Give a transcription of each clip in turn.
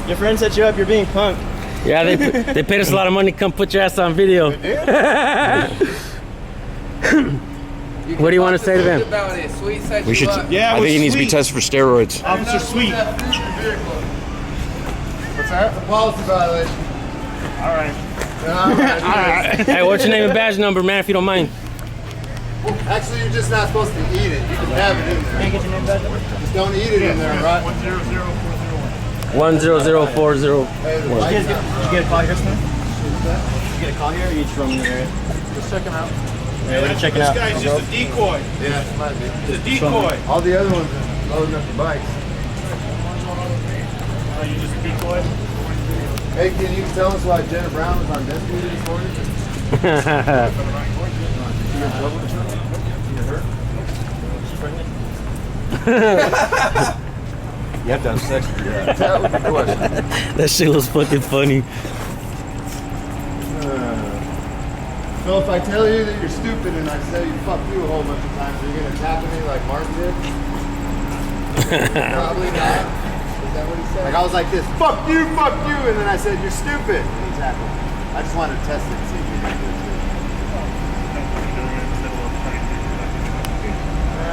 Your friend set you up, you're being punked. Yeah, they paid us a lot of money to come put your ass on video. What do you want to say to them? We should. Yeah, I think he needs to be tested for steroids. Officer Sweet. What's that? It's a policy violation. All right. All right. Hey, what's your name and badge number, man, if you don't mind? Actually, you're just not supposed to eat it. You can have it in there. Can I get your name, badge number? Just don't eat it in there, right? 100401. Hey, Did you get a call here, Smith? Did you get a call here, or you just roaming the area? just check him out. Yeah, we're gonna check it out. This guy's just a decoy. Yeah, it might be. He's a decoy. All the other ones are loading up the bikes. Are you just a decoy? Hey, can you tell us why Jenna Brown was on death duty this morning? You have to have sex to do that. That was the question. That shit was fucking funny. So if I tell you that you're stupid and I say you fuck you a whole bunch of times, are you gonna tap me like Martin did? Probably not. Is that what he said? Like I was like this, fuck you, and then I said you're stupid. And he tapped me. I just wanted to test it and see if you're gonna do it too.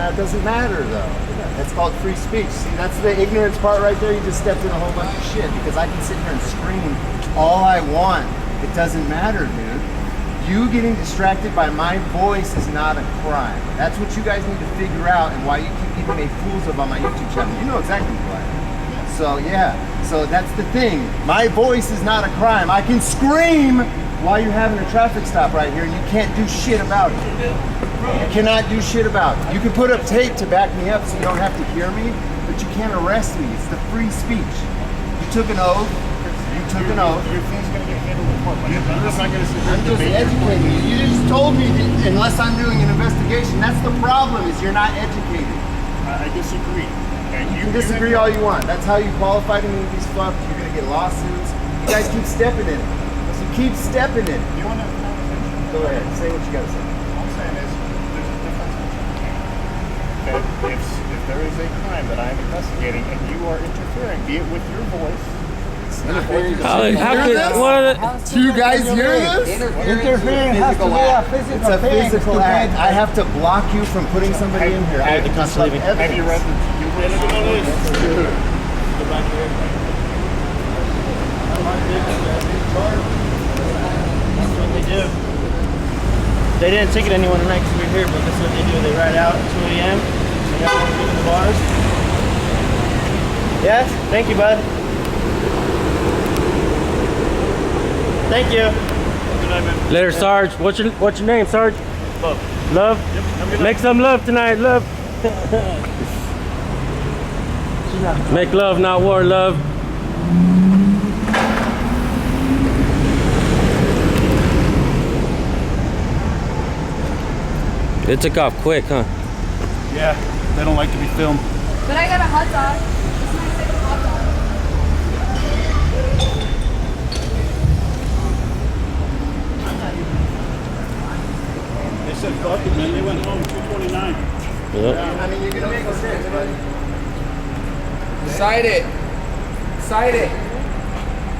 It doesn't matter though. That's called free speech. See, that's the ignorance part right there. You just stepped in a whole bunch of shit because I can sit here and scream all I want. It doesn't matter, dude. You getting distracted by my voice is not a crime. That's what you guys need to figure out and why you keep getting made fools of on my YouTube channel. You know exactly why. So yeah, so that's the thing. My voice is not a crime. I can scream while you're having a traffic stop right here and you can't do shit about it. You cannot do shit about it. You can put up tape to back me up so you don't have to hear me, but you can't arrest me. It's the free speech. You took an oath. You took an oath. Your thing's gonna get handled in court. I'm just not gonna sit here I'm and just debate. educating you. You just told me that unless I'm doing an investigation. That's the problem, is you're not educated. I disagree. And You can disagree all you want. That's how you qualify to me with these fucked. You're gonna get lawsuits. You guys keep stepping in it. So keep stepping in it. You want to have a conversation? Go ahead. Say what you gotta say. All I'm saying is there's a difference between if there is a crime that I am investigating and you are interfering, be it with your voice. How could, Do you guys hear this? Interfering has to be a physical It's a thing. physical act. I have to block you from putting somebody in here. I have to construct evidence. Have you read the That's what they do. They didn't ticket anyone tonight because we were here, but that's what they do. They ride out at 2 a.m. They got one in the bars. Yes? Thank you, bud. Thank you. later, Sarge. What's your name, Sarge? Love. Love? Yep. Make some love tonight, love. Make love, not war, love. It took off quick, huh? Yeah, they don't like to be filmed. But I got a hot dog. This is my second hot dog. They said fuck it, man. They went home 2:29. Yep. I mean, you're gonna make mistakes, buddy. Cite it. Cite it.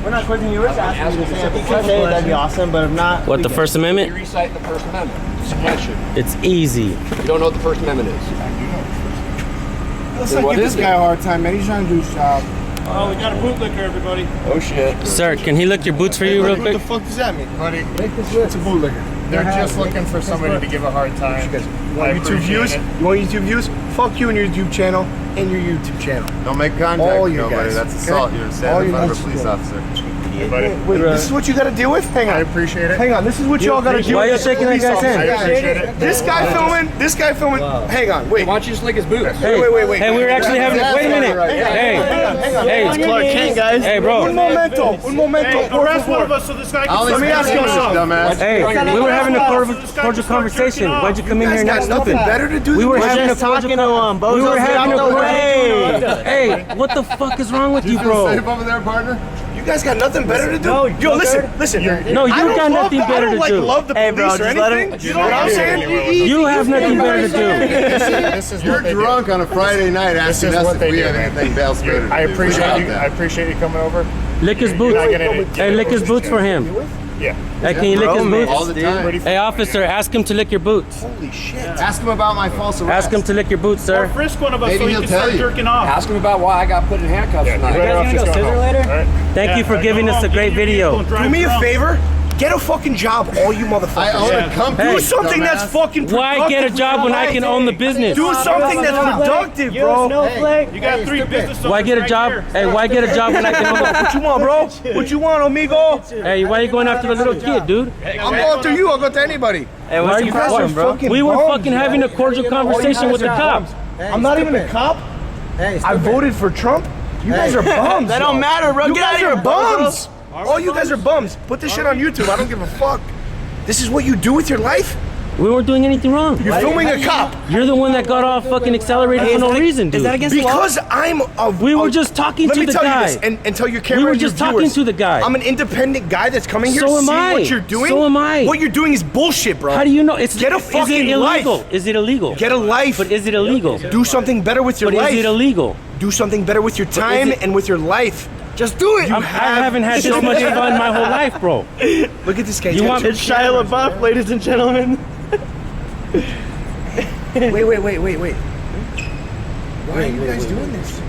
We're not quizzing you. We're just asking you to say if it's okay, that'd be awesome, but if not... What, the First You Amendment? recite the First Amendment. It's a cantrip. It's easy. You don't know what the First Amendment is. Let's Then not what give is this it? guy a hard time, man. He's trying to do his job. Oh, we got a bootlicker, everybody. Oh shit. Sir, can he lick your boots for you real What quick? the fuck does that mean? Buddy, It's a bootlicker. they're just looking for somebody to give a hard time. You want YouTube views? You want YouTube views? Fuck you and your YouTube channel and your YouTube channel. Don't make contact All with you nobody. guys, That's okay? assault. You're All standing in you front of a guys police do. officer. Hey, buddy. Wait, this is what you gotta deal with? Hang I on. appreciate it. Hang on, this is what y'all gotta do. Why are you with shaking that police guy's hand? I officers. appreciate it. This guy filming, hang on, wait. Why don't you just lick his boots? Hey, Wait. Hey, we were actually having. Wait a minute. Hang on. Hey, It's Clark Kent, guys. Hey, bro. Un momento. Hey, arrest one of us so this guy can Let me ask you something. Dumbass. Hey, we were having a cordial conversation. Why'd you come in here and Got not nothing nothing? better to do We than were this? having a just talking to him. We were having a Hey. Hey, what the fuck is wrong with you, You feel bro? safe over there, partner? guys got nothing better to do? No, yo, listen. No, you got nothing better to do. love the Hey, bro, police or just let anything. him- You know what I'm saying? You have nothing better to do. This is You're what they do. drunk on a Friday night This asking is us what if they we do, have man. anything else better to do. I appreciate About you. that. I appreciate you coming over. Lick his boots. You're not gonna get Hey, lick his boots for him. Yeah. Hey, can you lick his boots? All the time. Hey, officer, ask him to lick your boots. Holy shit. Ask him about my false arrest. Ask him to lick your boots, Or sir. frisk one of us Maybe so he he'll can tell start you. jerking off. Ask him about why I got put in handcuffs Yeah, you tonight. better off just going home. later? All right? Thank you for giving us a great video. Do me a favor. Get a fucking job, all you motherfuckers. I own a company. Do something that's dumbass. fucking productive. Why get a job when I can own the business? Do something that's productive, bro. Snowflake. You got 3 business owners Why get a right job? here. Hey, why get a job when I can own the What you want, bro? What you want, amigo? Hey, why are you going after the little kid, dude? I'm going through you. I'll go to anybody. Hey, what's your guys problem, are bro? fucking We were bums, fucking man. having a cordial conversation with the cop. I'm not even a cop. I voted for Trump. You guys are bums. That don't matter, bro. You Get out guys of are here, bro. bums. All you guys are bums. Put this shit on YouTube. I don't give a fuck. This is what you do with your life? We weren't doing anything wrong. You're filming a cop. You're the one that got all fucking accelerated for no reason, dude. Is that against the law? Because I'm a... We were just talking Let to me the tell guy. you this, and tell your camera We were and your just talking viewers, to the guy. I'm an independent guy that's coming here So am seeing I. what you're doing. So am I. What you're doing is bullshit, bro. How do you know? It's Get a Is fucking it illegal? life. Is it illegal? Get a life. But is it illegal? Do something better with your But life. is it illegal? Do something better with your time it- and with your life. Just do it. I haven't had this much fun my whole life, bro. Look at this guy. You want- It's Shia LaBeouf, ladies and gentlemen. Wait. Why are you guys doing this?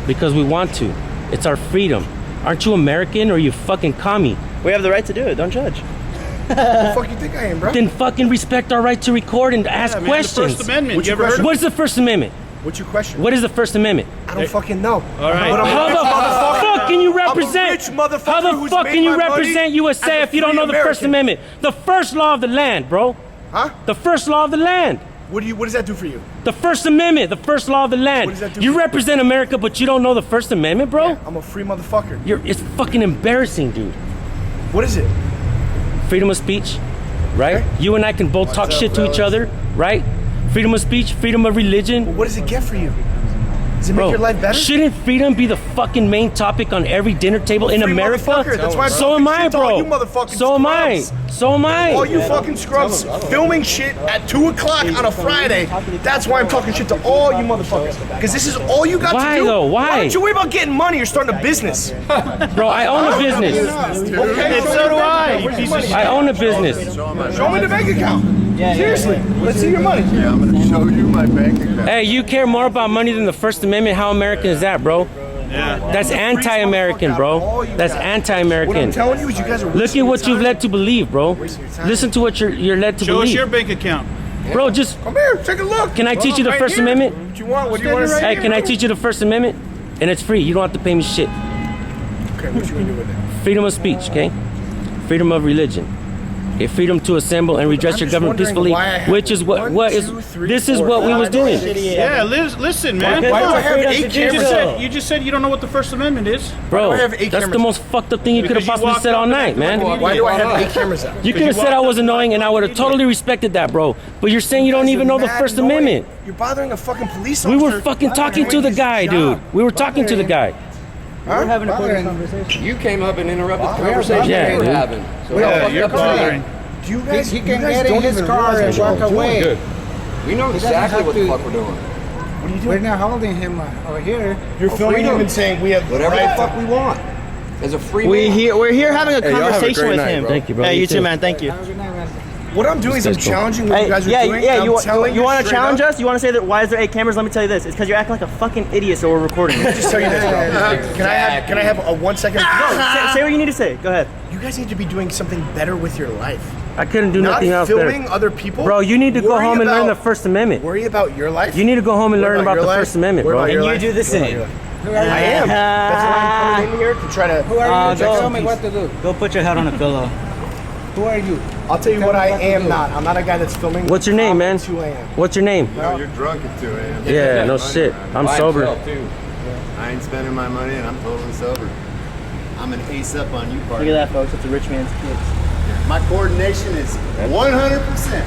Because we want to. It's our freedom. Aren't you American or are you fucking commie? We have the right to do it. Don't judge. What the fuck you think I am, bro? Then fucking respect our right to record and ask Man, questions. The First Amendment. What's You your ever heard question? of What's the First Amendment? What's your question? What is the First Amendment? I don't fucking know. All right. But I'm How a rich the motherfucker. fuck can you I'm a represent? rich motherfucker How the who's fuck made can you my money represent as USA a if you don't free know the First American. Amendment? The first law of the land, bro. Huh? The first law of the land. What does that do for you? The First Amendment, the first law of the land. What does that do You for you? represent America, but you don't know the First Amendment, bro? I'm a free motherfucker. It's fucking embarrassing, dude. What is it? Freedom of speech, right? You and I can both talk shit to each other, right? Freedom of speech, freedom of religion. What does it get for you? Does it make Bro, your life better? shouldn't freedom be the fucking main topic on every dinner table in Free America? motherfucker. That's why I'm So am talking I, shit to all bro. you motherfucking So am I. scrubs. So am I. All you fucking scrubs filming shit at 2 o'clock on a Friday. That's why I'm talking shit to all you motherfuckers. Because this is all you got Why, to do. though? Why? don't you worry about getting money or starting a business? Bro, I own a business. Okay, And so do I. You piece of shit. I own a business. Show me the bank account. Seriously. Let's see your money. Yeah, I'm gonna show you my bank account. Hey, you care more about money than the First Amendment? How American is that, bro? That's anti-American, bro. That's What I'm anti-American. telling you is you guys are Look at what you've led to believe, bro. Listen to what you're led to Show us believe. your bank account. Bro, just Come here, take a look. can I teach you the Right First here. Amendment? What you want? What do you want to say? Hey, can I teach you the First Amendment? And it's free. You don't have to pay me shit. Okay, what you gonna do with it? Freedom of speech, okay? Freedom of religion. Okay, freedom to assemble and redress I'm your just government wondering peacefully, why I have which is what 1, is 2, 3, this is 4, what we 5, was doing. Yeah, listen, man. Why do I have Freedom 8 to do cameras? so. You just said you don't know what the First Amendment is. Bro, Why do I have 8 that's the cameras? most fucked up thing you could have Because you possibly walked said up all and night, acted man. like Why do I have 8 cameras out? You could have said I was annoying and I would have totally respected that, bro. But you're saying you don't even know the Mad First annoying. Amendment. You're bothering a fucking police We officer. were fucking talking to doing the his guy, job. dude. We were talking to the guy. We're having a cordial conversation. You came up and interrupted the conversation Yeah, we were dude. having. So Yeah, how you're fucked up are you? bothering. Do you guys, He you can guys get in don't his even car realize and what walk you're doing. away. We know doesn't exactly have what the to- fuck we're doing. What are you We're doing? not holding him over here. You're filming freedom. him and saying we have the Whatever right the fuck we want. As a free man. We're here having a y'all have a conversation great with night, him. bro. Thank you, bro. Hey, You you too, too. man. Thank you. Have a good night, man. What I'm doing is I'm challenging what Hey, you guys are yeah, doing. yeah. and I'm You telling want to straight challenge up. us? You want to say that? Why is there 8 cameras? Let me tell you this. It's because you're acting like a fucking idiot, so we're recording. Just tell you this, bro. Can I have a 1 second? Say what you need to say. Go ahead. You guys need to be doing something better with your life. I couldn't do Not nothing else filming there. other people. Bro, you need to go Worry home and learn the about- First Amendment. Worry about your life. You need to go home and Worry learn about your the life. First Amendment, Worry bro. about your And you life. do the same. I am. That's why I'm coming in here to try to. Who are you? go. Tell me what to do. Go put your head on a pillow. Who are you? I'll tell you Tell what me I what to am do. not. I'm not a guy that's filming. What's your name, man? 2 a.m. What's your name? No, you're drunk at 2 a.m. Yeah, no shit. I'm By sober. himself, too. I ain't spending my money and I'm totally sober. I'm an ace up on you, Look partner. at that, folks. It's a rich man's kids. My coordination is 100%.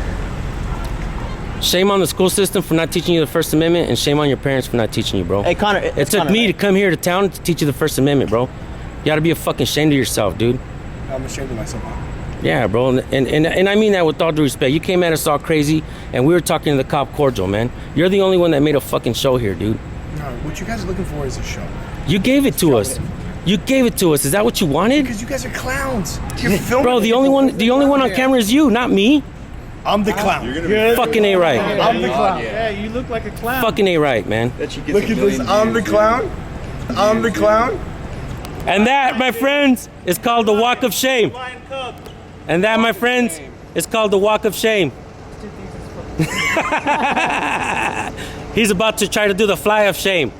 Shame on the school system for not teaching you the First Amendment, and shame on your parents for not teaching you, bro. Hey, Connor. It took Connor, me to right? come here to town to teach you the First Amendment, bro. You gotta be a fucking ashamed of yourself, dude. I'm ashamed of myself. Yeah, bro, and I mean that with all due respect. You came at us all crazy, and we were talking to the cop cordial, man. You're the only one that made a fucking show here, dude. No, what you guys are looking for is a show. You gave it to us. You gave it to us. Is that what you wanted? Because you guys are clowns. You're filming. Bro, the only one on camera is you, not me. I'm the clown. Fucking A right. I'm the clown. Yeah, you look like a clown. Fucking A right, man. That she gets Look at this. I'm the clown. I'm the clown. And that, my friends, is called the walk of shame. And that, my friends, is called the walk of shame. He's about to try to do the fly of shame.